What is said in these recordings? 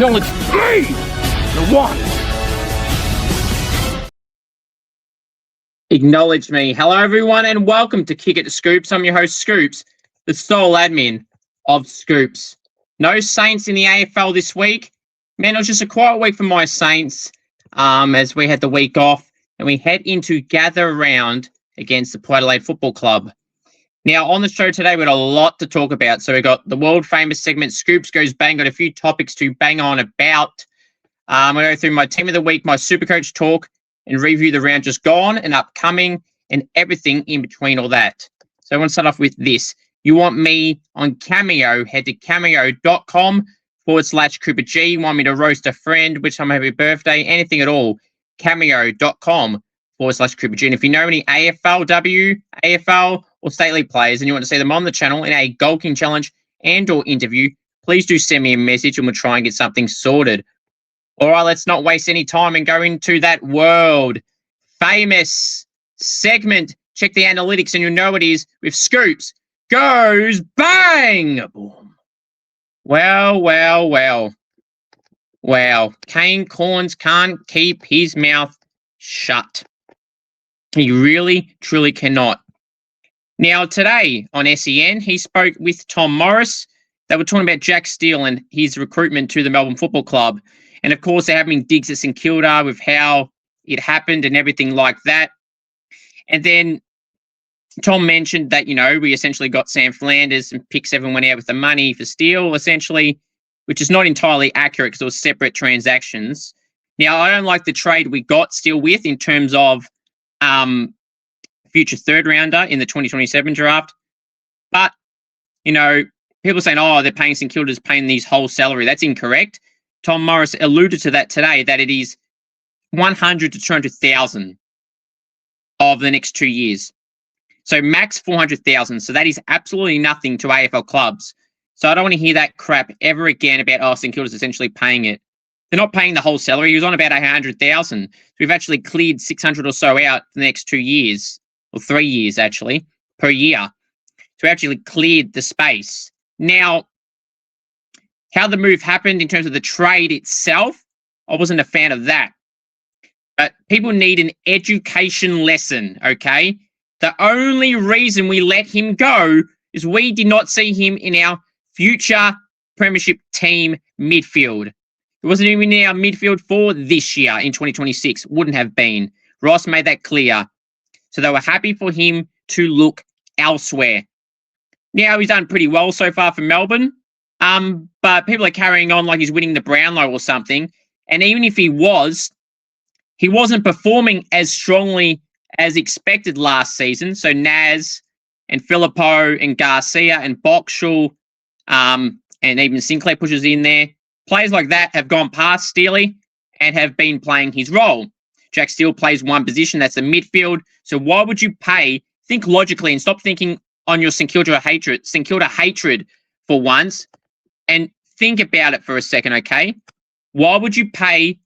Acknowledge me, the one. Acknowledge me. Hello, everyone, and welcome to Kick It to Scoops. I'm your host, Scoops, the sole admin of Scoops. No Saints in the AFL this week. Man, it was just a quiet week for my Saints as we had the week off and we head into gather round against the Port Adelaide Football Club. Now, on the show today, we've got a lot to talk about. So we've got the world-famous segment, Scoops Goes Bang, got a few topics to bang on about. I'm going to go through my team of the week, my Supercoach talk, and review the round just gone and upcoming and everything in between all that. So I want to start off with this. You want me on Cameo, head to cameo.com/Cooper G. You want me to roast a friend, wish them a happy birthday, anything at all, cameo.com/Cooper G. And if you know any AFLW, AFL, or State League players and you want to see them on the channel in a Goal King Challenge and or interview, please do send me a message and we'll try and get something sorted. All right, let's not waste any time and go into that world famous segment. Check the analytics and you'll know it is with Scoops Goes Bang. Boom. Well. Kane Cornes can't keep his mouth shut. He really, truly cannot. Now, today on SEN, he spoke with Tom Morris. They were talking about Jack Steele and his recruitment to the Melbourne Football Club. And, of course, they're having digs at St Kilda with how it happened and everything like that. And then Tom mentioned that, we essentially got Sam Flanders and pick 7 went out with the money for Steele, essentially, which is not entirely accurate because it was separate transactions. Now, I don't like the trade we got Steele with in terms of future third rounder in the 2027 draft. But, people saying, they're paying St Kilda's paying these whole salary. That's incorrect. Tom Morris alluded to that today, that it is 100 to 200,000 of the next 2 years. So max 400,000. So that is absolutely nothing to AFL clubs. So I don't want to hear that crap ever again about, St Kilda's essentially paying it. They're not paying the whole salary. He was on about 100,000. So we've actually cleared 600 or so out for the next 2 years, or 3 years actually, per year. So we actually cleared the space. Now, how the move happened in terms of the trade itself, I wasn't a fan of that. But people need an education lesson, okay? The only reason we let him go is we did not see him in our future premiership team midfield. It wasn't even in our midfield for this year in 2026. Wouldn't have been. Ross made that clear. So they were happy for him to look elsewhere. Now, he's done pretty well so far for Melbourne. But people are carrying on like he's winning the Brownlow or something. And even if he wasn't performing as strongly as expected last season. So Naz and Filippo and Garcia and Boxall and even Sinclair pushes in there. Players like that have gone past Steele and have been playing his role. Jack Steele plays one position, that's the midfield. So why would you think logically and stop thinking on your St Kilda hatred for once and think about it for a second, okay? Why would you pay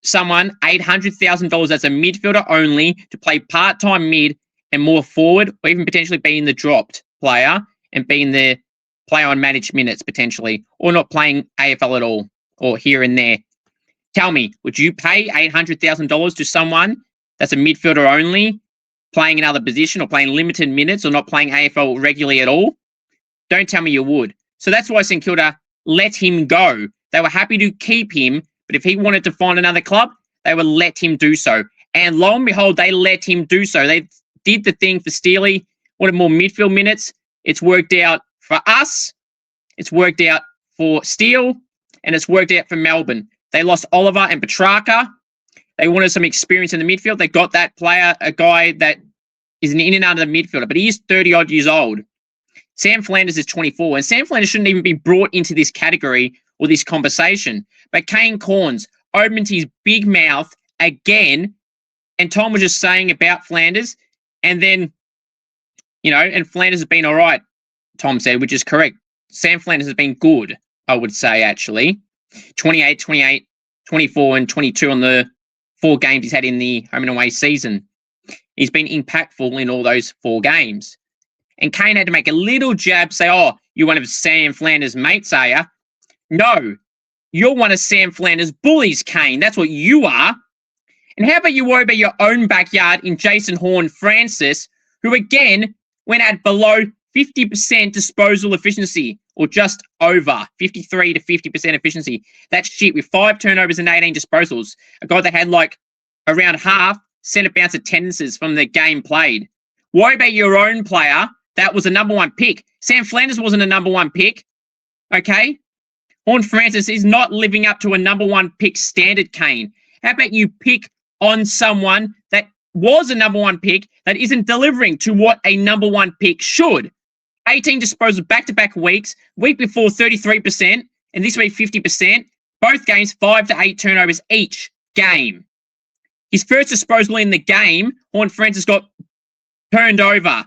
someone $800,000 as a midfielder only to play part-time mid and more forward, or even potentially being the dropped player and being the player on managed minutes potentially, or not playing AFL at all, or here and there? Tell me, would you pay $800,000 to someone that's a midfielder only, playing another position or playing limited minutes or not playing AFL regularly at all? Don't tell me you would. So that's why St Kilda let him go. They were happy to keep him, but if he wanted to find another club, they would let him do so. And lo and behold, they let him do so. They did the thing for Steele, wanted more midfield minutes. It's worked out for us. It's worked out for Steele, and it's worked out for Melbourne. They lost Oliver and Petrarca. They wanted some experience in the midfield. They got that player, a guy that is an in and out of the midfielder, but he is 30-odd years old. Sam Flanders is 24, and Sam Flanders shouldn't even be brought into this category or this conversation. But Kane Cornes opened his big mouth again, and Tom was just saying about Flanders, and then, and Flanders has been all right, Tom said, which is correct. Sam Flanders has been good, I would say, actually. 28, 24, and 22 on the 4 games he's had in the home and away season. He's been impactful in all those 4 games. And Kane had to make a little jab, say, you're one of Sam Flanders' mates, are you? No. you're one of Sam Flanders' bullies, Kane. That's what you are. And how about you worry about your own backyard in Jason Horne-Francis, who again went at below 50% disposal efficiency, or just over 53 to 50% efficiency. That's shit, with 5 turnovers and 18 disposals. A guy that had like around half centre bounce attendances from the game played. Worry about your own player. That was a number 1 pick. Sam Flanders wasn't a number 1 pick. Okay? Horne-Francis is not living up to a number 1 pick standard, Kane. How about you pick on someone that was a number 1 pick that isn't delivering to what a number 1 pick should? 18 disposals back-to-back weeks. Week before 33%, and this week 50%. Both games 5 to 8 turnovers each game. His first disposal in the game, Horne-Francis got turned over.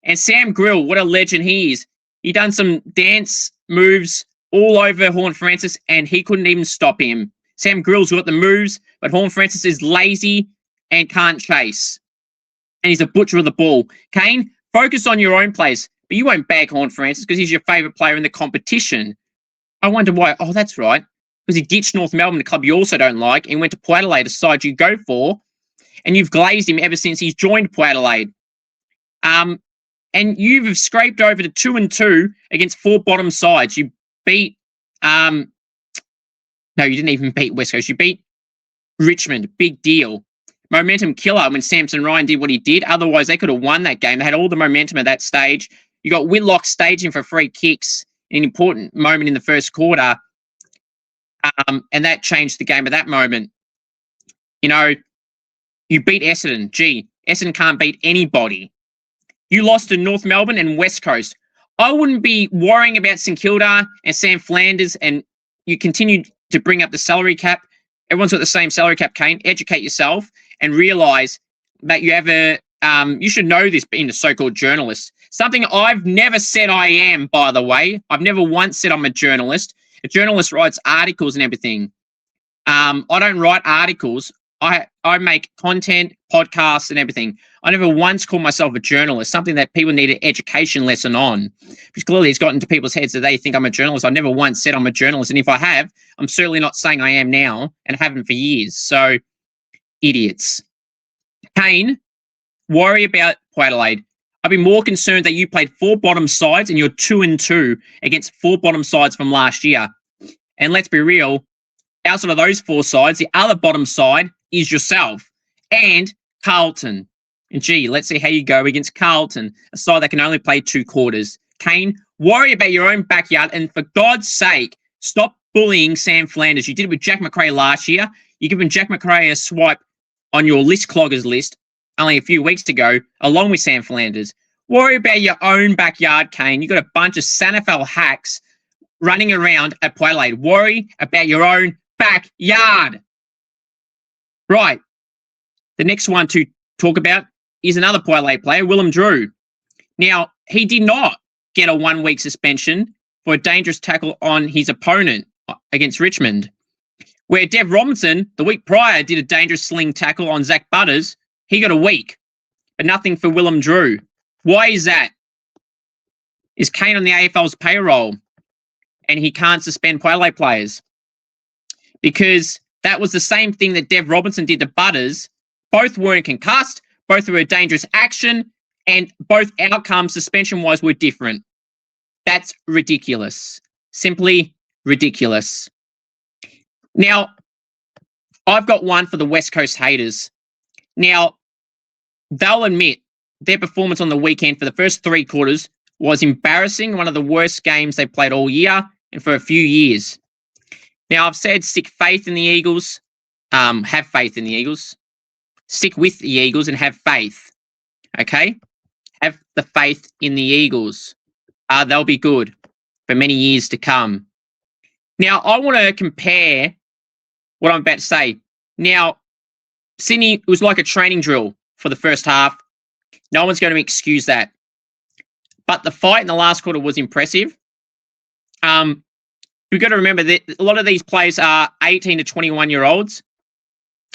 And Sam Grill, what a legend he is. He done some dance moves all over Horne-Francis, and he couldn't even stop him. Sam Grill's got the moves, but Horne-Francis is lazy and can't chase. And he's a butcher of the ball. Kane, focus on your own plays, but you won't bag Horne-Francis because he's your favourite player in the competition. I wonder why. Oh, that's right. Because he ditched North Melbourne, the club you also don't like, and went to Port Adelaide, a side you go for, and you've glazed him ever since he's joined Port Adelaide. And you've scraped over to 2-2 against 4 bottom sides. You beat, no, you didn't even beat West Coast. You beat Richmond. Big deal. Momentum killer when Samson Ryan did what he did. Otherwise, they could have won that game. They had all the momentum at that stage. You got Whitlock staging for free kicks, an important moment in the first quarter. And that changed the game at that moment. You know, you beat Essendon. Gee, Essendon can't beat anybody. You lost to North Melbourne and West Coast. I wouldn't be worrying about St Kilda and Sam Flanders, and you continue to bring up the salary cap. Everyone's got the same salary cap, Kane. Educate yourself and realise that you have you should know this being a so-called journalist. Something I've never said I am, by the way. I've never once said I'm a journalist. A journalist writes articles and everything. I don't write articles. I make content, podcasts, and everything. I never once called myself a journalist, something that people need an education lesson on. Because clearly it's gotten into people's heads that they think I'm a journalist. I never once said I'm a journalist. And if I have, I'm certainly not saying I am now and haven't for years. So, idiots. Kane, worry about Port Adelaide. I'd be more concerned that you played 4 bottom sides and you're 2-2 against 4 bottom sides from last year. And let's be real, outside of those 4 sides, the other bottom side is yourself and Carlton. And gee, let's see how you go against Carlton, a side that can only play 2 quarters. Kane, worry about your own backyard, and for God's sake, stop bullying Sam Flanders. You did it with Jack McRae last year. You've given Jack McRae a swipe on your list cloggers list only a few weeks ago, along with Sam Flanders. Worry about your own backyard, Kane. You've got a bunch of SANFL hacks running around at Port Adelaide. Worry about your own backyard. Right. The next one to talk about is another Port Adelaide player, Willem Drew. Now, he did not get a 1-week suspension for a dangerous tackle on his opponent against Richmond, where Dev Robinson, the week prior, did a dangerous sling tackle on Zach Butters. He got a week, but nothing for Willem Drew. Why is that? Is Kane on the AFL's payroll and he can't suspend Port Adelaide players? Because that was the same thing that Dev Robinson did to Butters. Both weren't concussed, both were a dangerous action, and both outcomes, suspension-wise, were different. That's ridiculous. Simply ridiculous. Now, I've got one for the West Coast haters. Now, they'll admit their performance on the weekend for the first 3 quarters was embarrassing, one of the worst games they played all year and for a few years. Now, I've said stick faith in the Eagles, have faith in the Eagles, stick with the Eagles and have faith, okay? Have the faith in the Eagles. They'll be good for many years to come. Now, I want to compare what I'm about to say. Now, Sydney was like a training drill for the first half. No one's going to excuse that. But the fight in the last quarter was impressive. We've got to remember that a lot of these players are 18 to 21-year-olds.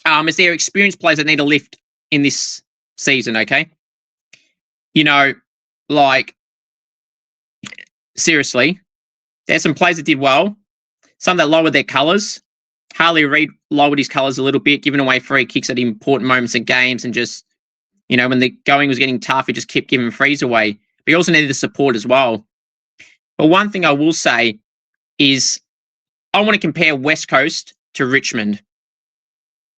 As they're experienced players that need a lift in this season, okay? You know, like, seriously, there's some players that did well. Some that lowered their colours. Harley Reid lowered his colours a little bit, giving away free kicks at important moments in games, and just, when the going was getting tough, he just kept giving frees away. But he also needed the support as well. But one thing I will say is I want to compare West Coast to Richmond.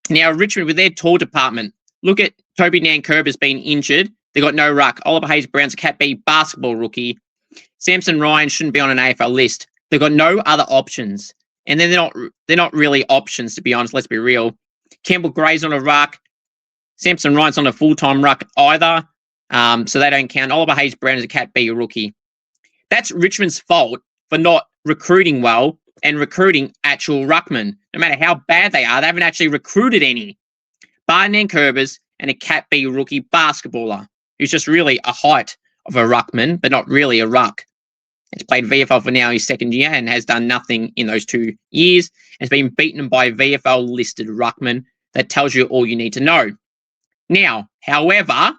Now, Richmond, with their tall department, look at Toby Nankerber's been injured. They got no ruck. Oliver Hayes-Brown's a Cat B basketball rookie. Samson Ryan shouldn't be on an AFL list. They've got no other options. And then they're not really options, to be honest. Let's be real. Campbell Gray's on a ruck. Samson Ryan's on a full-time ruck either. So they don't count. Oliver Hayes-Brown is a Cat B rookie. That's Richmond's fault for not recruiting well and recruiting actual ruckmen. No matter how bad they are, they haven't actually recruited any. Barton and Kerbers and a Cat B rookie basketballer who's just really a height of a ruckman, but not really a ruck. He's played VFL for now his second year and has done nothing in those 2 years. Has been beaten by VFL-listed ruckman. That tells you all you need to know. Now, however,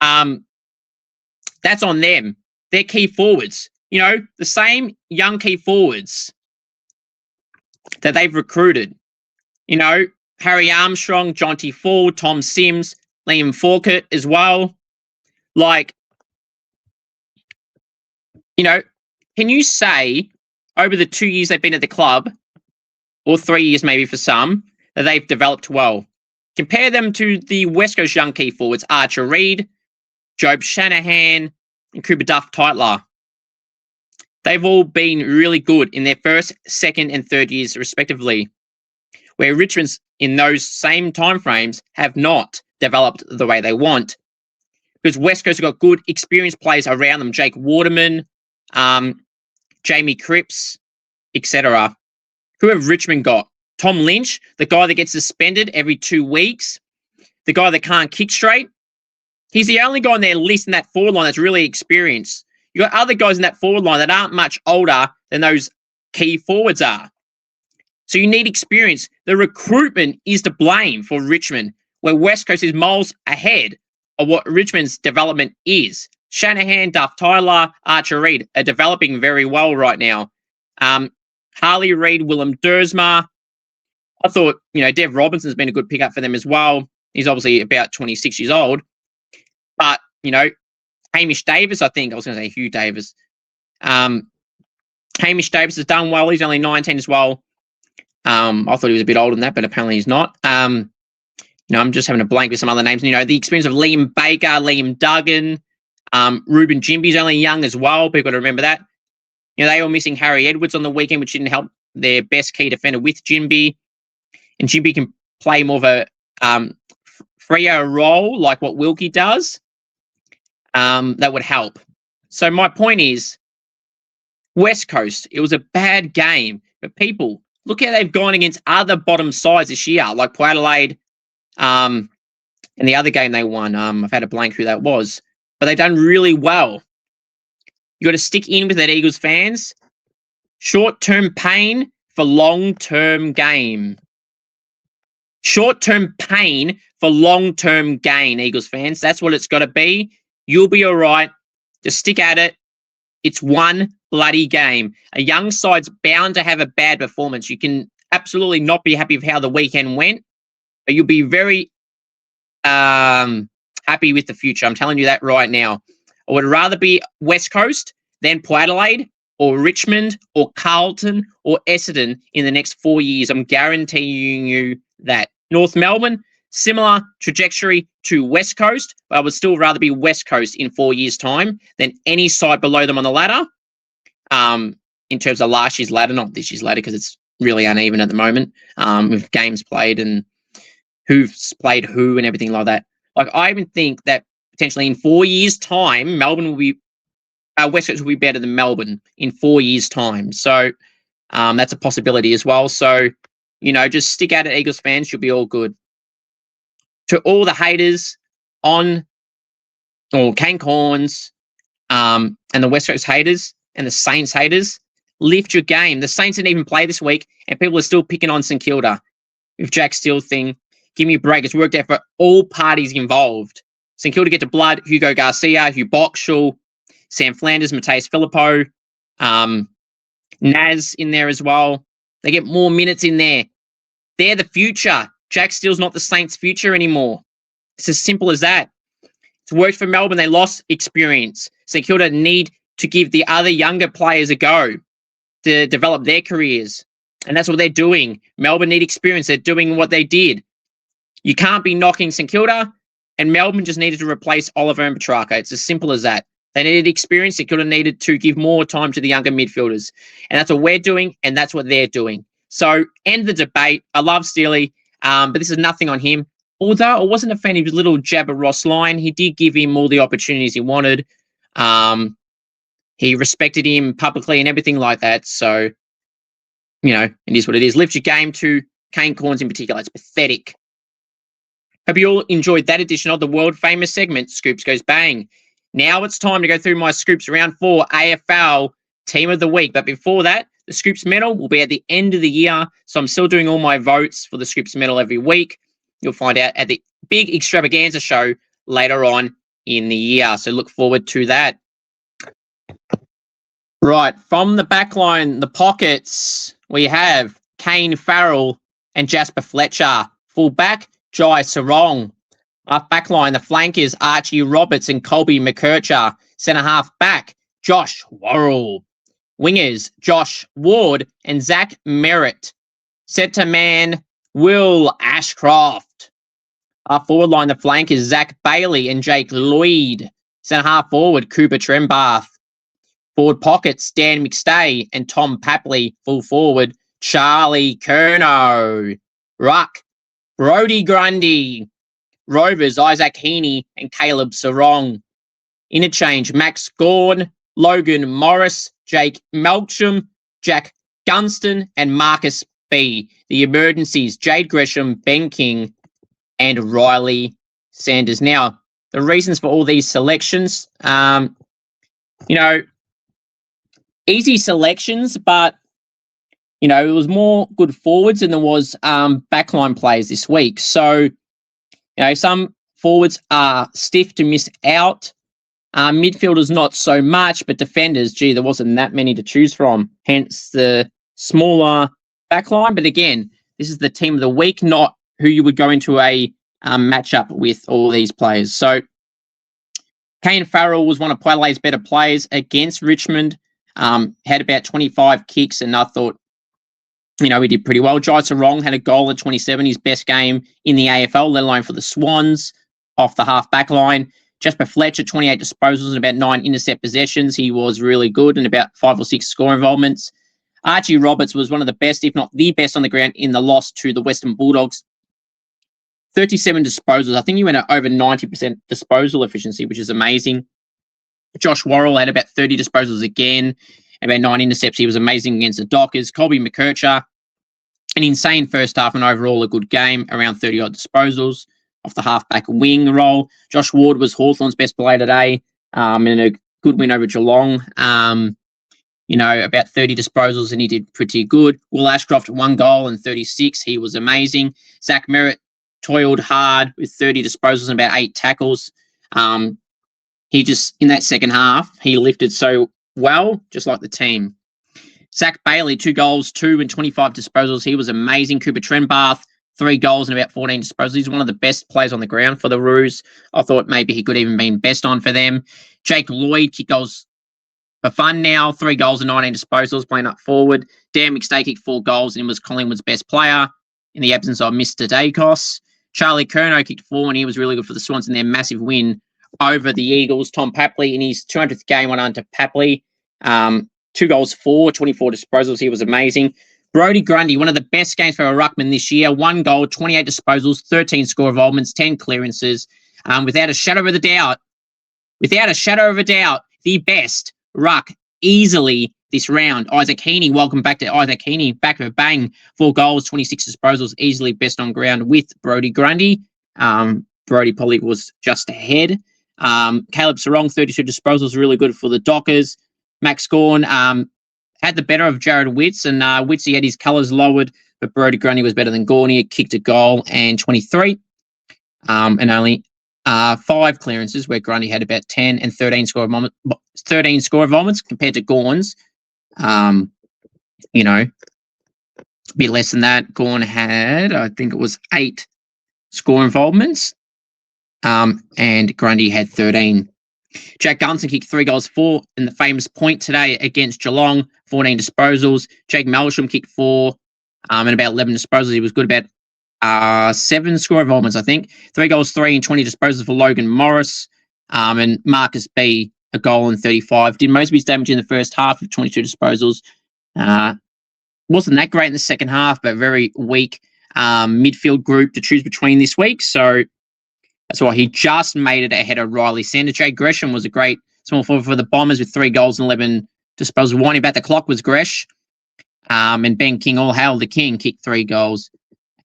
that's on them. They're key forwards. The same young key forwards that they've recruited. Harry Armstrong, Jonty Ford, Tom Sims, Liam Forkett as well. Can you say over the 2 years they've been at the club, or 3 years maybe for some, that they've developed well? Compare them to the West Coast young key forwards, Archer Reid, Job Shanahan, and Cooper Duff-Tytler. They've all been really good in their first, second, and third years, respectively, where Richmond's in those same timeframes have not developed the way they want. Because West Coast have got good, experienced players around them, Jake Waterman, Jamie Cripps, etc. Who have Richmond got? Tom Lynch, the guy that gets suspended every 2 weeks, the guy that can't kick straight. He's the only guy on their list in that forward line that's really experienced. You got other guys in that forward line that aren't much older than those key forwards are. So you need experience. The recruitment is to blame for Richmond, where West Coast is miles ahead of what Richmond's development is. Shanahan, Duff-Tytler, Archer Reid are developing very well right now. Harley Reid, Willem Dersma. I thought, Dev Robinson's been a good pickup for them as well. He's obviously about 26 years old. But, Hamish Davis, I think. I was going to say Hugh Davis. Hamish Davis has done well. He's only 19 as well. I thought he was a bit older than that, but apparently he's not. I'm just having a blank with some other names. The experience of Liam Baker, Liam Duggan, Ruben Jimby's only young as well. People got to remember that. They were missing Harry Edwards on the weekend, which didn't help their best key defender with Jimby. And Jimby can play more of a freer role like what Wilkie does. That would help. So my point is, West Coast, it was a bad game. But people, look how they've gone against other bottom sides this year, like Port Adelaide, and the other game they won. I've had a blank who that was. But they've done really well. You got to stick in with that, Eagles fans. Short-term pain for long-term game. Short-term pain for long-term gain, Eagles fans. That's what it's got to be. You'll be all right. Just stick at it. It's one bloody game. A young side's bound to have a bad performance. You can absolutely not be happy with how the weekend went, but you'll be very happy with the future. I'm telling you that right now. I would rather be West Coast than Port Adelaide or Richmond or Carlton or Essendon in the next 4 years. I'm guaranteeing you that. North Melbourne, similar trajectory to West Coast, but I would still rather be West Coast in 4 years' time than any side below them on the ladder. In terms of last year's ladder, not this year's ladder, because it's really uneven at the moment with games played and who's played who and everything like that. I even think that potentially in 4 years' time, West Coast will be better than Melbourne in 4 years' time. So that's a possibility as well. So, just stick at it, Eagles fans. You'll be all good. To all the haters Kane Cornes and the West Coast haters and the Saints haters, lift your game. The Saints didn't even play this week, and people are still picking on St Kilda with Jack Steele thing. Give me a break. It's worked out for all parties involved. St Kilda get to blood. Hugo Garcia, Hugh Boxall, Sam Flanders, Mateus Filippo. Naz in there as well. They get more minutes in there. They're the future. Jack Steele's not the Saints' future anymore. It's as simple as that. It's worked for Melbourne. They lost experience. St Kilda need to give the other younger players a go to develop their careers. And that's what they're doing. Melbourne need experience. They're doing what they did. You can't be knocking St Kilda, and Melbourne just needed to replace Oliver and Petrarca. It's as simple as that. They needed experience. St Kilda needed to give more time to the younger midfielders. And that's what we're doing, and that's what they're doing. So, end the debate. I love Steele, but this is nothing on him. Although I wasn't a fan of his little jab at Ross Lyon, he did give him all the opportunities he wanted. He respected him publicly and everything like that. So, it is what it is. Lift your game to Kane Cornes in particular. It's pathetic. Hope you all enjoyed that edition of the world-famous segment, Scoops Goes Bang. Now it's time to go through my Scoops Round 4 AFL Team of the Week. But before that, the Scoops Medal will be at the end of the year. So I'm still doing all my votes for the Scoops Medal every week. You'll find out at the big extravaganza show later on in the year. So look forward to that. Right, from the backline, the pockets, we have Kane Farrell and Jasper Fletcher. Full back, Jai Sarong. Half backline, the flankers, Archie Roberts and Colby McKercher. Centre half back, Josh Worrell. Wingers, Josh Ward and Zach Merritt. Centre man, Will Ashcroft. Our forward line, the flankers, Zach Bailey and Jake Lloyd. Centre half forward, Cooper Trembath. Forward pockets, Dan McStay and Tom Papley. Full forward, Charlie Curnow. Ruck, Brodie Grundy. Rovers, Isaac Heaney and Caleb Sarong. Interchange, Max Gawn, Logan Morris, Jake Melcham, Jack Gunston and Marcus B. The emergencies, Jade Gresham, Ben King and Riley Sanders. Now, the reasons for all these selections, easy selections, but, it was more good forwards than there was backline players this week. So, some forwards are stiff to miss out. Midfielders, not so much, but defenders, there wasn't that many to choose from. Hence the smaller backline. But again, this is the team of the week, not who you would go into a matchup with all these players. So Kane Farrell was one of Poilet's better players against Richmond. Had about 25 kicks, and I thought, he did pretty well. Jai Sarong had a goal at 27, his best game in the AFL, let alone for the Swans, off the half-back line. Jasper Fletcher, 28 disposals and about 9 intercept possessions. He was really good, and about 5 or 6 score involvements. Archie Roberts was one of the best, if not the best, on the ground in the loss to the Western Bulldogs. 37 disposals. I think he went at over 90% disposal efficiency, which is amazing. Josh Worrell had about 30 disposals again, about 9 intercepts. He was amazing against the Dockers. Colby McKercher, an insane first half and overall a good game, around 30-odd disposals off the half-back wing role. Josh Ward was Hawthorn's best player today, in a good win over Geelong. About 30 disposals, and he did pretty good. Will Ashcroft, 1 goal and 36. He was amazing. Zach Merritt toiled hard with 30 disposals and about 8 tackles. He just, in that second half, he lifted so well, just like the team. Zach Bailey, 2 goals, 2 and 25 disposals. He was amazing. Cooper Trembath, 3 goals and about 14 disposals. He's one of the best players on the ground for the Roos. I thought maybe he could even been best on for them. Jake Lloyd kicked goals for fun now. 3 goals and 19 disposals, playing up forward. Dan McStay kicked 4 goals and was Collingwood's best player in the absence of Mr. Dacos. Charlie Curnow kicked 4, and he was really good for the Swans in their massive win over the Eagles. Tom Papley, in his 200th game, went on to Papley. 2 goals, 24 disposals. He was amazing. Brodie Grundy, one of the best games for a ruckman this year. 1 goal, 28 disposals, 13 score involvements, 10 clearances. Without a shadow of a doubt, the best ruck easily this round. Isaac Heaney, welcome back to Isaac Heaney. Back of a bang. 4 goals, 26 disposals, easily best on ground with Brodie Grundy. Brodie probably was just ahead. Caleb Sarong, 32 disposals, really good for the Dockers. Max Gawn had the better of Jared Witts, and Wittsy had his colours lowered, but Brodie Grundy was better than Gawn. He kicked a goal and 23, and only 5 clearances, where Grundy had about 10 and 13 score involvements compared to Gawn's a bit less than that. Gawn had, I think it was 8 score involvements, and Grundy had 13. Jack Gunson kicked 3 goals, 4 in the famous point today against Geelong, 14 disposals. Jake Melsham kicked 4 and about 11 disposals. He was good about 7 score involvements, I think. 3 goals, 3 and 20 disposals for Logan Morris. And Marcus B, a goal and 35. Did most of his damage in the first half with 22 disposals. Wasn't that great in the second half, but very weak midfield group to choose between this week. So that's why he just made it ahead of Riley Sanders. Jay Gresham was a great small forward for the Bombers with 3 goals and 11 disposals. Winding about the clock was Gresh. And Ben King, all hail the King, kicked 3 goals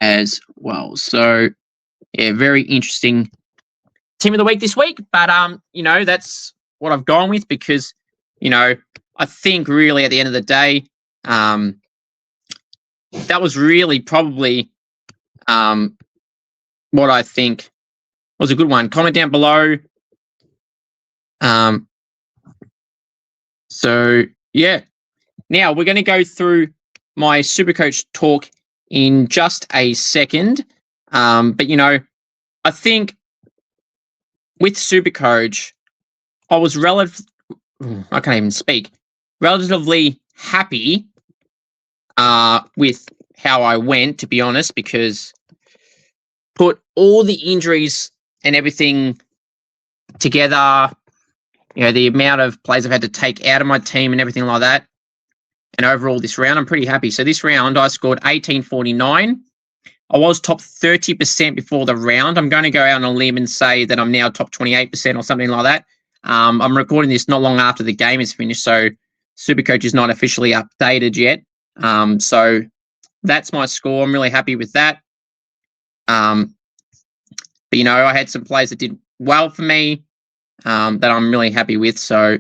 as well. So, yeah, very interesting team of the week this week. But, that's what I've gone with because, I think really at the end of the day, that was really probably what I think was a good one. Comment down below. So, yeah. Now, we're going to go through my Supercoach talk in just a second. But, I think with Supercoach, I was I can't even speak, relatively happy with how I went, to be honest, because put all the injuries and everything together, the amount of players I've had to take out of my team and everything like that. And overall this round, I'm pretty happy. So this round, I scored 1849. I was top 30% before the round. I'm going to go out on a limb and say that I'm now top 28% or something like that. I'm recording this not long after the game is finished, so Supercoach is not officially updated yet. So that's my score. I'm really happy with that. But, I had some players that did well for me that I'm really happy with. So,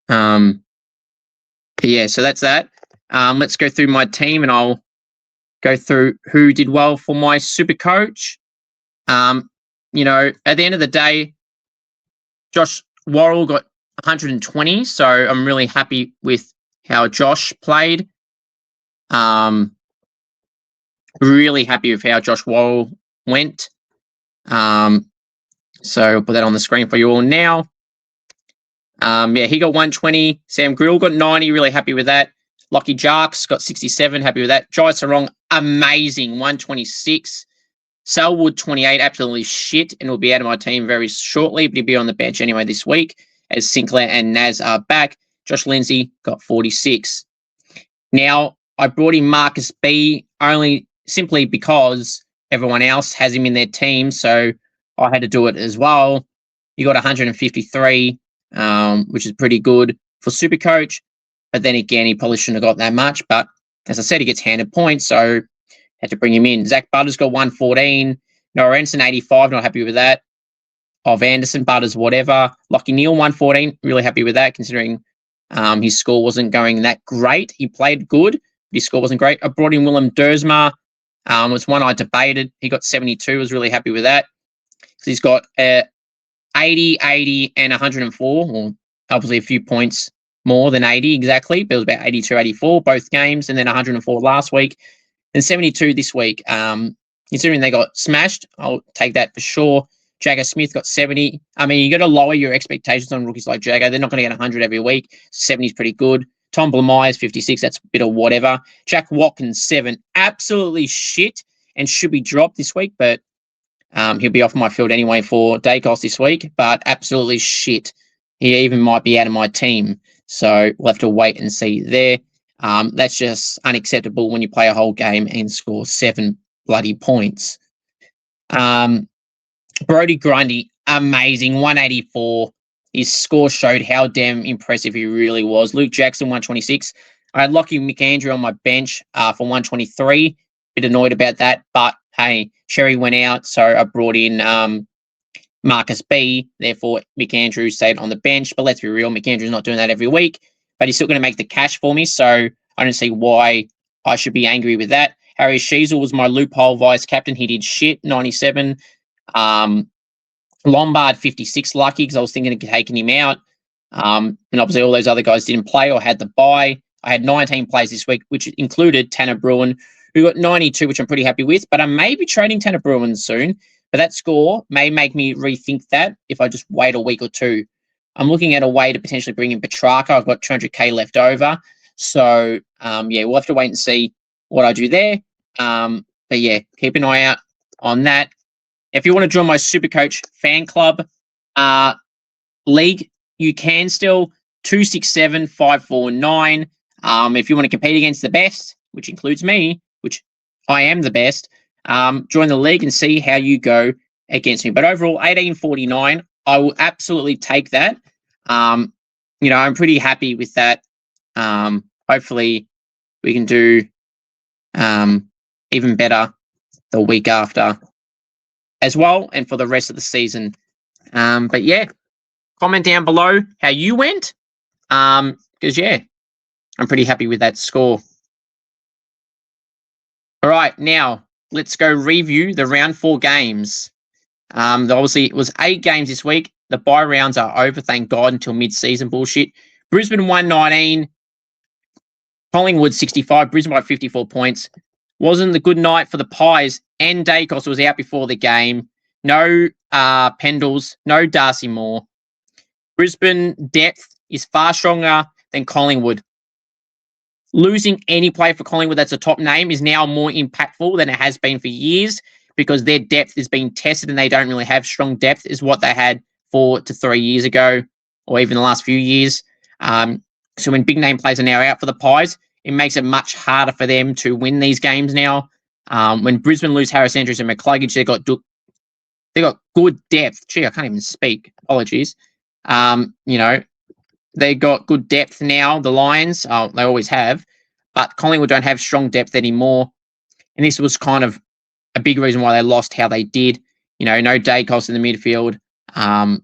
yeah, so that's that. Let's go through my team and I'll go through who did well for my Supercoach. At the end of the day, Josh Worrell got 120, so I'm really happy with how Josh played. Really happy with how Josh Worrell went. So I'll put that on the screen for you all now. He got 120. Sam Grill got 90. Really happy with that. Lockie Jarks got 67. Happy with that. Jai Sarong, amazing. 126. Selwood, 28. Absolutely shit and will be out of my team very shortly, but he'll be on the bench anyway this week as Sinclair and Naz are back. Josh Lindsay got 46. Now, I brought in Marcus B only simply because everyone else has him in their team, so I had to do it as well. He got 153, which is pretty good for Supercoach. But then again, he probably shouldn't have got that much. But as I said, he gets handed points, so had to bring him in. Zach Butters got 114. Noah Anderson, 85. Not happy with that. Of Anderson, Butters, whatever. Lockie Neal, 114. Really happy with that, considering his score wasn't going that great. He played good, but his score wasn't great. I brought in Willem Dersma. Was one I debated. He got 72. Was really happy with that. So he's got 80, 80, and 104. Well, obviously a few points more than 80 exactly, but it was about 82, 84 both games, and then 104 last week, and 72 this week. Considering they got smashed, I'll take that for sure. Jagger Smith got 70. I mean, you got to lower your expectations on rookies like Jagger. They're not going to get 100 every week. 70 is pretty good. Tom Blamires, 56. That's a bit of whatever. Jack Watkins, 7. Absolutely shit and should be dropped this week, but he'll be off my field anyway for Dacos this week, but absolutely shit. He even might be out of my team. So we'll have to wait and see there. That's just unacceptable when you play a whole game and score 7 bloody points. Brody Grundy, amazing, 184. His score showed how damn impressive he really was. Luke Jackson, 126. I had Lockie McAndrew on my bench for 123. Bit annoyed about that, but hey, Cherry went out, so I brought in Marcus B. Therefore, McAndrew stayed on the bench. But let's be real, McAndrew's not doing that every week, but he's still going to make the cash for me, so I don't see why I should be angry with that. Harry Sheasel was my loophole vice captain. He did shit, 97. Lombard, 56, lucky because I was thinking of taking him out. And obviously all those other guys didn't play or had the bye. I had 19 plays this week, which included Tanner Bruin, who got 92, which I'm pretty happy with. But I may be trading Tanner Bruin soon. But that score may make me rethink that if I just wait a week or two. I'm looking at a way to potentially bring in Petrarca. I've got 200k left over. So, we'll have to wait and see what I do there. But yeah, keep an eye out on that. If you want to join my Supercoach fan club league, you can still 267-549. If you want to compete against the best, which includes me, which I am the best, join the league and see how you go against me. But overall, 1849, I will absolutely take that. I'm pretty happy with that. Hopefully, we can do even better the week after as well, and for the rest of the season. But yeah, comment down below how you went, because I'm pretty happy with that score. All right, now let's go review the round 4 games. Obviously, it was 8 games this week. The bye rounds are over, thank God, until mid-season bullshit. Brisbane 119, Collingwood 65, Brisbane by 54 points. Wasn't the good night for the Pies, and Dacos was out before the game. No Pendles, no Darcy Moore. Brisbane depth is far stronger than Collingwood. Losing any player for Collingwood that's a top name is now more impactful than it has been for years, because their depth is being tested and they don't really have strong depth is what they had 4 to 3 years ago, or even the last few years. So when big name players are now out for the Pies, it makes it much harder for them to win these games now. When Brisbane lose Harris Andrews and McCluggage, they got good depth. Gee, I can't even speak. Apologies. They got good depth now, the Lions. They always have. But Collingwood don't have strong depth anymore. And this was kind of a big reason why they lost how they did. No Dacos in the midfield. Dan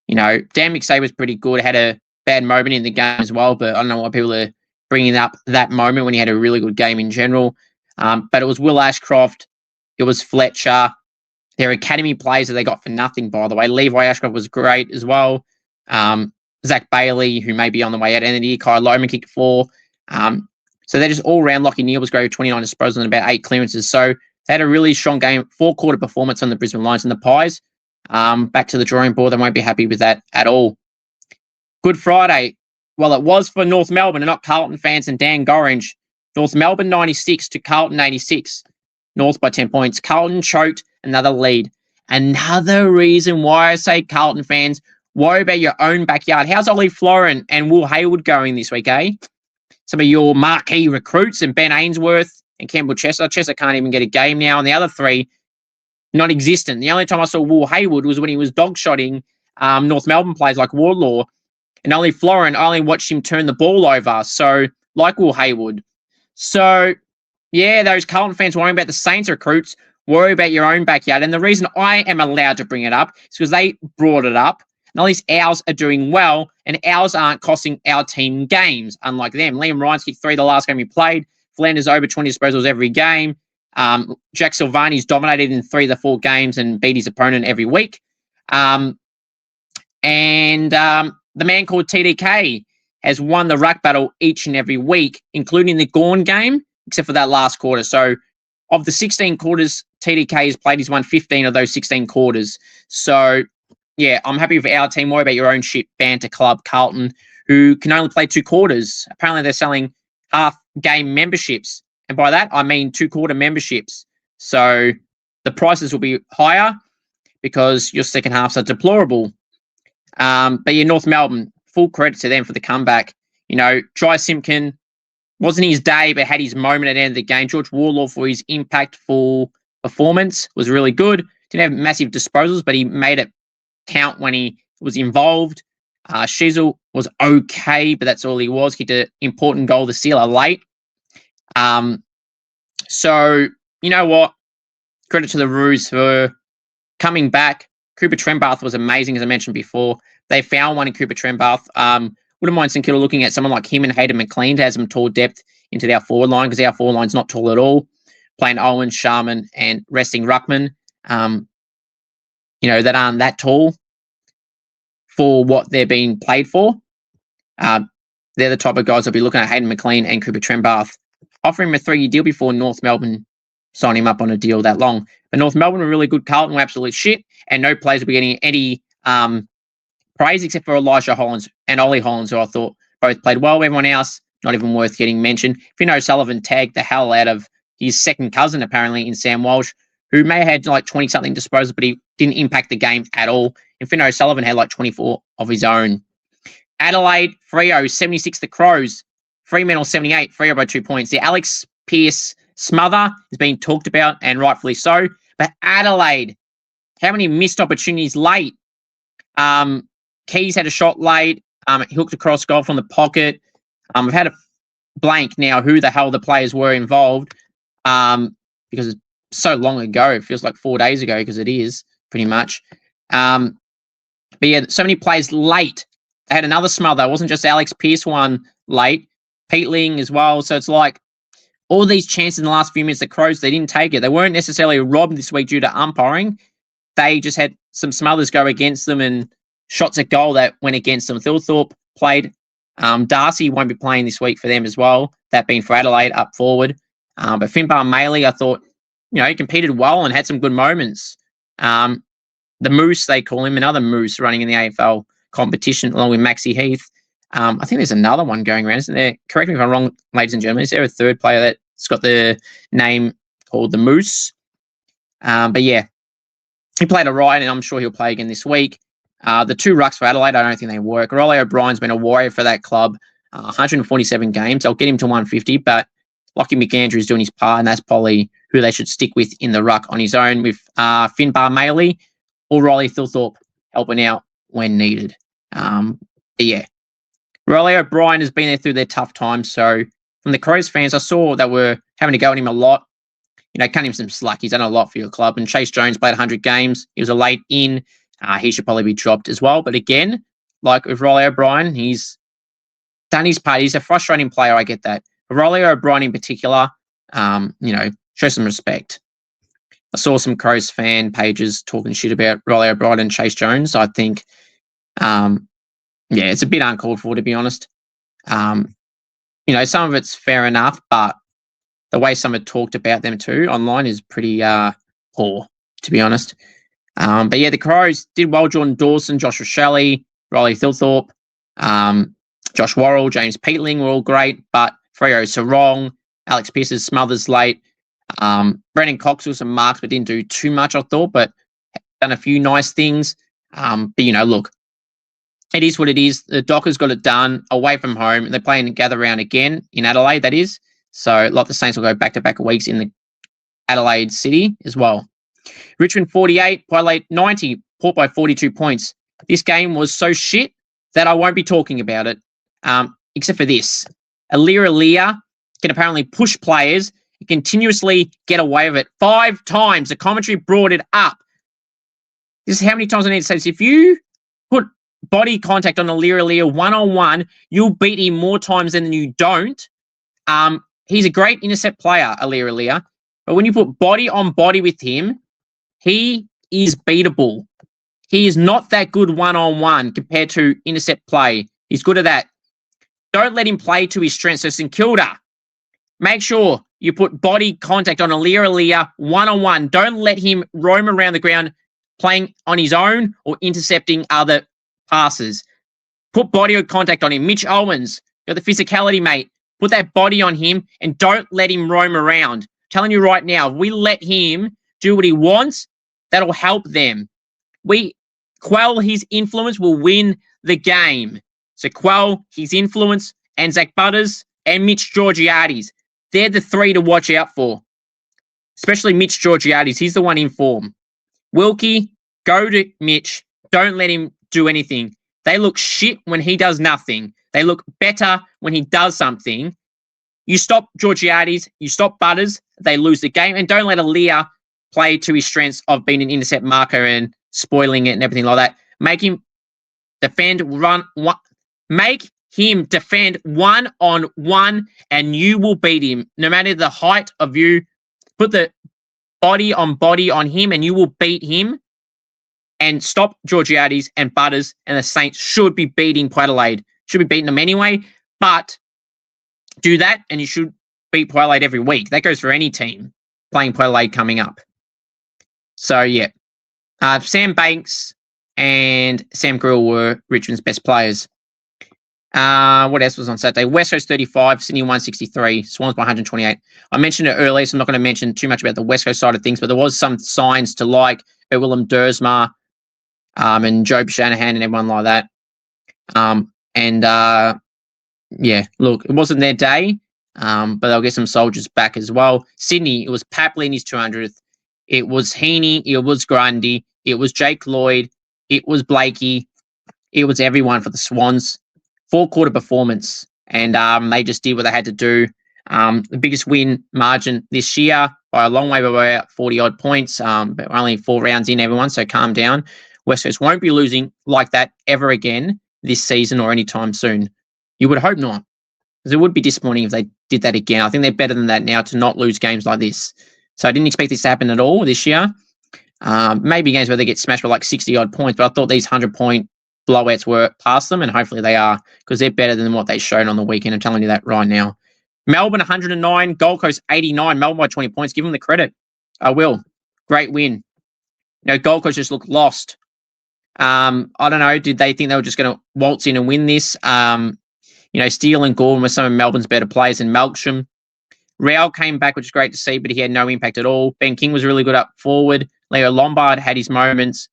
McSay was pretty good. Had a bad moment in the game as well, but I don't know why people are bringing up that moment when he had a really good game in general. But it was Will Ashcroft. It was Fletcher. Their academy players that they got for nothing, by the way. Levi Ashcroft was great as well. Zach Bailey, who may be on the way out, and Kai Loman kicked 4. So they're just all round. Lockie Neal was great with 29 disposals and about 8 clearances. So they had a really strong game, 4-quarter performance on the Brisbane Lions and the Pies. Back to the drawing board. They won't be happy with that at all. Good Friday. Well, it was for North Melbourne and not Carlton fans and Dan Gorringe. North Melbourne 96 to Carlton 86. North by 10 points. Carlton choked another lead. Another reason why I say Carlton fans, worry about your own backyard. How's Ollie Florin and Will Hayward going this week, eh? Some of your marquee recruits, and Ben Ainsworth and Campbell Chesser. Chesser can't even get a game now. And the other 3, non-existent. The only time I saw Will Hayward was when he was dog-shotting North Melbourne players like Wardlaw. And Ollie Florin, I only watched him turn the ball over. So, like Will Hayward. So, yeah, those Carlton fans worrying about the Saints recruits, worry about your own backyard. And the reason I am allowed to bring it up is because they brought it up. And at least ours are doing well, and ours aren't costing our team games, unlike them. Liam Ryan's kicked 3 the last game he played. Flanders over 20 disposals every game. Jack Silvani's dominated in 3 of the 4 games and beat his opponent every week. The man called TDK has won the ruck battle each and every week, including the Gawn game, except for that last quarter. So of the 16 quarters TDK has played, he's won 15 of those 16 quarters. So, yeah, I'm happy with our team. Worry about your own shit, banter club, Carlton, who can only play 2 quarters. Apparently they're selling half-game memberships. And by that, I mean 2-quarter memberships. So the prices will be higher because your second halves are deplorable. But yeah, North Melbourne, full credit to them for the comeback. Try Simpkin, wasn't his day, but had his moment at the end of the game. George Wardlaw, for his impactful performance, was really good. Didn't have massive disposals, but he made it count when he was involved. Shizzle was okay, but that's all he was. Kicked an important goal to seal late. So, you know what? Credit to the Roos for coming back. Cooper Trembath was amazing, as I mentioned before. They found one in Cooper Trembath. Wouldn't mind St Kilda looking at someone like him and Hayden McLean to have some tall depth into our forward line, because our forward line's not tall at all. Playing Owen, Sharman, and resting Ruckman, that aren't that tall for what they're being played for. they're the type of guys I'll be looking at Hayden McLean and Cooper Trembath, offering him a 3-year deal before North Melbourne sign him up on a deal that long. But North Melbourne were really good. Carlton were absolute shit, and no players will be getting any praise except for Elijah Hollands and Ollie Hollands, who I thought both played well. Everyone else, not even worth getting mentioned. Finn O'Sullivan tagged the hell out of his second cousin, apparently, in Sam Walsh, who may have had like 20-something disposals, but he didn't impact the game at all. And Finn O'Sullivan had like 24 of his own. Adelaide, Freo, 76 the Crows. Fremantle, 78, Freo by 2 points. The Alex Pearce smother is being talked about, and rightfully so. But Adelaide, how many missed opportunities late? Keys had a shot late. He hooked across goal from the pocket. I've had a blank now who the hell the players were involved because it's so long ago. It feels like 4 days ago because it is pretty much. But yeah, so many players late. They had another smother. It wasn't just Alex Pearce one late. Peatling as well. So it's like all these chances in the last few minutes, the Crows, they didn't take it. They weren't necessarily robbed this week due to umpiring. They just had some smothers go against them and shots at goal that went against them. Thilthorpe played. Darcy won't be playing this week for them as well. That being for Adelaide up forward. But Finbar Maley, I thought, he competed well and had some good moments. The Moose, they call him, another Moose running in the AFL competition along with Maxie Heath. I think there's another one going around, isn't there? Correct me if I'm wrong, ladies and gentlemen. Is there a third player that's got the name called the Moose? But yeah, he played all right, and I'm sure he'll play again this week. The two rucks for Adelaide, I don't think they work. Rolly O'Brien's been a warrior for that club, 147 games. I'll get him to 150, but Lockie McAndrew is doing his part, and that's probably who they should stick with in the ruck on his own, with Finbar Maley or Riley Thilthorpe helping out when needed. But yeah, Rolly O'Brien has been there through their tough times. So from the Crows fans, I saw that were having to go at him a lot. Cut him some slack. He's done a lot for your club. And Chase Jones played 100 games. He was a late in. He should probably be dropped as well. But again, like with Rolly O'Brien, he's done his part. He's a frustrating player. I get that. But Rolly O'Brien in particular, show some respect. I saw some Crows fan pages talking shit about Rolly O'Brien and Chase Jones. I think, it's a bit uncalled for, to be honest. Some of it's fair enough, but the way some have talked about them too online is pretty poor, to be honest. But yeah, the Crows did well. Jordan Dawson, Josh Rochelle, Riley Thilthorpe, Josh Worrell, James Peatling were all great, but Freo Sarong, Alex Pearce's smothers late. Brendan Cox with some marks, but didn't do too much, I thought, but done a few nice things. But look, it is what it is. The Dockers got it done away from home. They're playing Gather Round again in Adelaide, that is. So like the Saints will go back-to-back weeks in the Adelaide City as well. Richmond 48, Adelaide 90, Port by 42 points. This game was so shit that I won't be talking about it, except for this. Alira can apparently push players and continuously get away with it. 5 times the commentary brought it up. This is how many times I need to say this. If you put body contact on Alira one-on-one, you'll beat him more times than you don't. He's a great intercept player, Alira, but when you put body on body with him, he is beatable. He is not that good one-on-one compared to intercept play. He's good at that. Don't let him play to his strengths. So St Kilda, make sure you put body contact on Alira one-on-one. Don't let him roam around the ground playing on his own or intercepting other passes. Put body contact on him. Mitch Owens, got the physicality, mate. Put that body on him and don't let him roam around. I'm telling you right now, if we let him do what he wants, that'll help them. We quell his influence, will win the game. So quell his influence, and Zach Butters and Mitch Georgiades. They're the 3 to watch out for. Especially Mitch Georgiades. He's the one in form. Wilkie, go to Mitch. Don't let him do anything. They look shit when he does nothing. They look better when he does something. You stop Georgiades, you stop Butters, they lose the game. And don't let Aliyah play to his strengths of being an intercept marker and spoiling it and everything like that. Make him defend make him defend one-on-one and you will beat him. No matter the height of you, put the body on him and you will beat him. And stop Georgiades and Butters, and the Saints should be beating Port Adelaide. Should be beating them anyway. But do that, and you should beat Port Adelaide every week. That goes for any team playing Port Adelaide coming up. So, yeah. Sam Banks and Sam Grill were Richmond's best players. What else was on Saturday? West Coast 35, Sydney 163, Swans by 128. I mentioned it earlier, so I'm not going to mention too much about the West Coast side of things, but there was some signs to like about Willem Drew and Joe Shanahan and everyone like that. Yeah, look, it wasn't their day, but they'll get some soldiers back as well. Sydney, it was Papley in his 200th. It was Heaney. It was Grundy. It was Jake Lloyd. It was Blakey. It was everyone for the Swans. 4-quarter performance, and they just did what they had to do. The biggest win margin this year by a long way, by about 40-odd points, but only 4 rounds in, everyone, so calm down. West Coast won't be losing like that ever again this season or anytime soon. You would hope not, because it would be disappointing if they did that again. I think they're better than that now to not lose games like this. So I didn't expect this to happen at all this year. Maybe games where they get smashed by like 60-odd points, but I thought these 100-point blowouts were past them, and hopefully they are, because they're better than what they showed on the weekend. I'm telling you that right now. Melbourne 109, Gold Coast 89, Melbourne by 20 points. Give them the credit. I will. Great win. Gold Coast just looked lost. I don't know. Did they think they were just going to waltz in and win this? Steele and Gordon were some of Melbourne's better players in Melksham. Rao came back, which is great to see, but he had no impact at all. Ben King was really good up forward. Leo Lombard had his moments.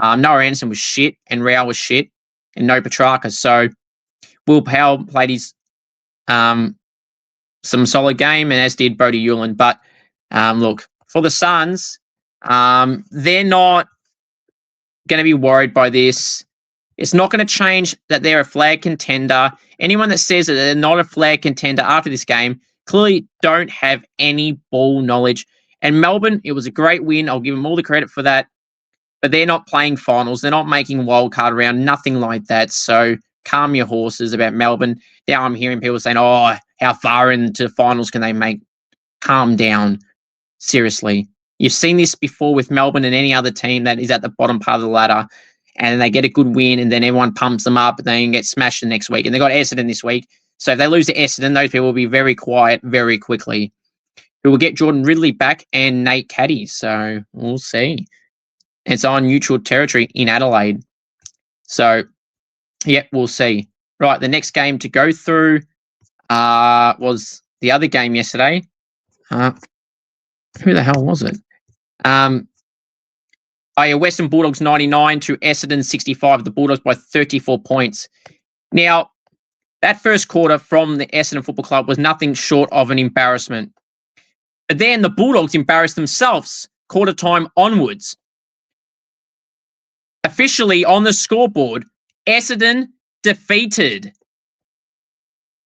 Noah Anderson was shit, and Rao was shit, and no Petrarca. So Will Powell played his some solid game, and as did Brody Hewlin. But look, for the Suns, they're not going to be worried by this. It's not going to change that they're a flag contender. Anyone that says that they're not a flag contender after this game clearly don't have any ball knowledge. And Melbourne, it was a great win. I'll give them all the credit for that. But they're not playing finals. They're not making wildcard round, nothing like that. So calm your horses about Melbourne. Now I'm hearing people saying, oh, how far into finals can they make? Calm down. Seriously. You've seen this before with Melbourne and any other team that is at the bottom part of the ladder, and they get a good win, and then everyone pumps them up, and they get smashed the next week. And they got Essendon this week. So if they lose to Essendon, those people will be very quiet very quickly. We will get Jordan Ridley back and Nate Caddy. So we'll see. It's on neutral territory in Adelaide. So, yeah, we'll see. Right, the next game to go through was the other game yesterday. Who the hell was it? Western Bulldogs 99 to Essendon 65. The Bulldogs by 34 points. Now, that first quarter from the Essendon Football Club was nothing short of an embarrassment. But then the Bulldogs embarrassed themselves quarter time onwards. Officially on the scoreboard, Essendon defeated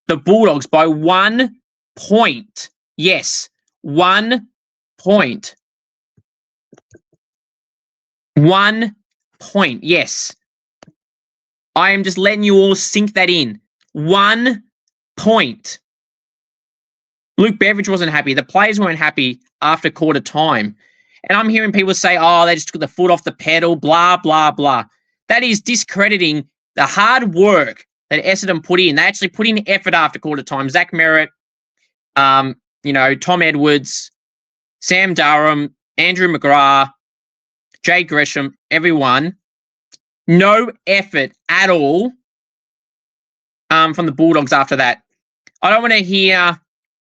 the Bulldogs by 1 point. Yes, 1 point. 1 point. Yes. I am just letting you all sink that in. 1 point. Luke Beveridge wasn't happy. The players weren't happy after quarter time. And I'm hearing people say, oh, they just took the foot off the pedal, blah, blah, blah. That is discrediting the hard work that Essendon put in. They actually put in effort after quarter time. Zach Merritt, Tom Edwards, Sam Durham, Andrew McGrath, Jay Gresham, everyone. No effort at all from the Bulldogs after that. I don't want to hear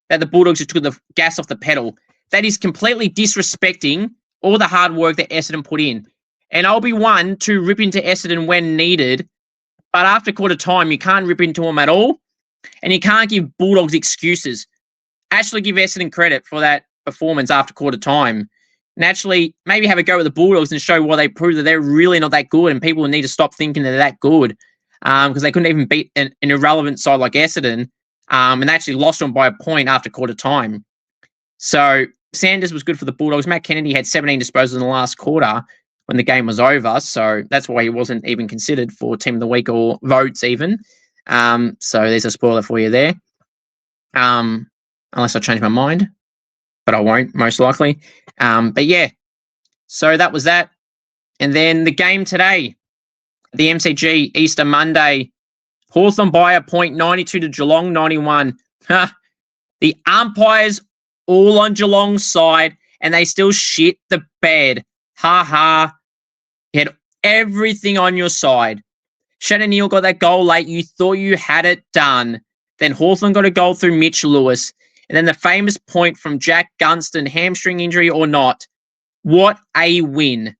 that the Bulldogs just took the gas off the pedal. That is completely disrespecting all the hard work that Essendon put in. And I'll be one to rip into Essendon when needed, but after quarter time, you can't rip into them at all, and you can't give Bulldogs excuses. Actually give Essendon credit for that performance after quarter time, and actually maybe have a go at the Bulldogs and show why they prove that they're really not that good, and people need to stop thinking they're that good, because they couldn't even beat an irrelevant side like Essendon, and they actually lost them by a point after quarter time. So Sanders was good for the Bulldogs. Matt Kennedy had 17 disposals in the last quarter when the game was over, so that's why he wasn't even considered for Team of the Week or votes even. So there's a spoiler for you there. Unless I change my mind, but I won't, most likely. But yeah, so that was that. And then the game today, the MCG, Easter Monday, Hawthorn by a point, 92 to Geelong, 91. The umpires all on Geelong's side, and they still shit the bed. Ha ha. You had everything on your side. Shannon Neal got that goal late. You thought you had it done. Then Hawthorn got a goal through Mitch Lewis. And then the famous point from Jack Gunston, hamstring injury or not. What a win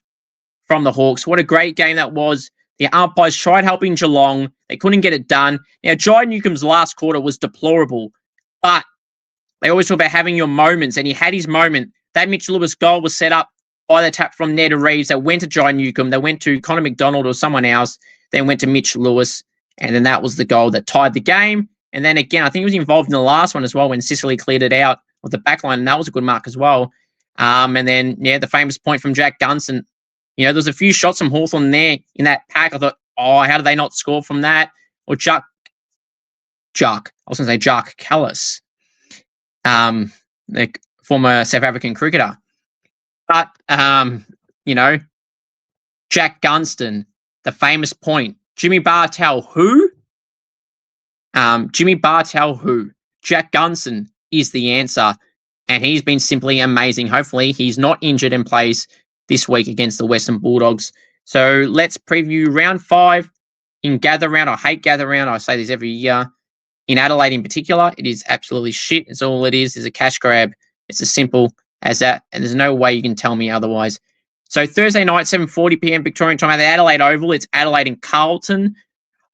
from the Hawks. What a great game that was. The umpires tried helping Geelong. They couldn't get it done. Now, Jai Newcomb's last quarter was deplorable, but they always talk about having your moments, and he had his moment. That Mitch Lewis goal was set up by the tap from Ned Reeves that went to Jai Newcomb. They went to Connor McDonald or someone else, then went to Mitch Lewis, and then that was the goal that tied the game. And then again, I think he was involved in the last one as well when Sicily cleared it out of the back line, and that was a good mark as well. And then, yeah, the famous point from Jack Gunston. You know, there's a few shots from Hawthorn there in that pack. I thought, oh, how did they not score from that? Or Jack Callis, the former South African cricketer. But, you know, Jack Gunston, the famous point. Jimmy Bartel, who? Jimmy Bartel, who? Jack Gunston is the answer. And he's been simply amazing. Hopefully he's not injured and plays this week against the Western Bulldogs. So let's preview round 5 in Gather Round. I hate Gather Round. I say this every year. In Adelaide in particular, it is absolutely shit. It's all it is a cash grab. It's as simple as that. And there's no way you can tell me otherwise. So Thursday night, 7:40 p.m. Victorian time at the Adelaide Oval. It's Adelaide and Carlton.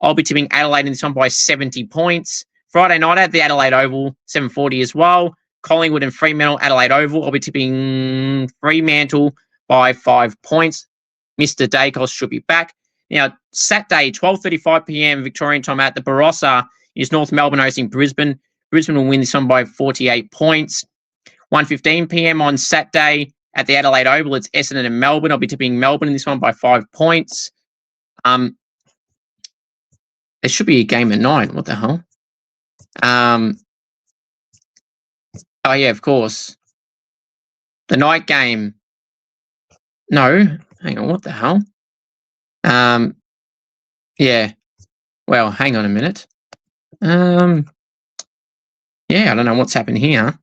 I'll be tipping Adelaide in this one by 70 points. Friday night at the Adelaide Oval, 7:40 as well. Collingwood and Fremantle, Adelaide Oval. I'll be tipping Fremantle by 5 points. Mr. Dacos should be back. Now, Saturday, 12:35 p.m. Victorian time at the Barossa is North Melbourne hosting Brisbane. Brisbane will win this one by 48 points. 1:15 p.m. on Saturday at the Adelaide Oval, it's Essendon and Melbourne. I'll be tipping Melbourne in this one by 5 points. There should be a game at 9. What the hell? Oh, yeah, of course. The night game. No, hang on. What the hell? Yeah. Well, hang on a minute. Yeah, I don't know what's happened here.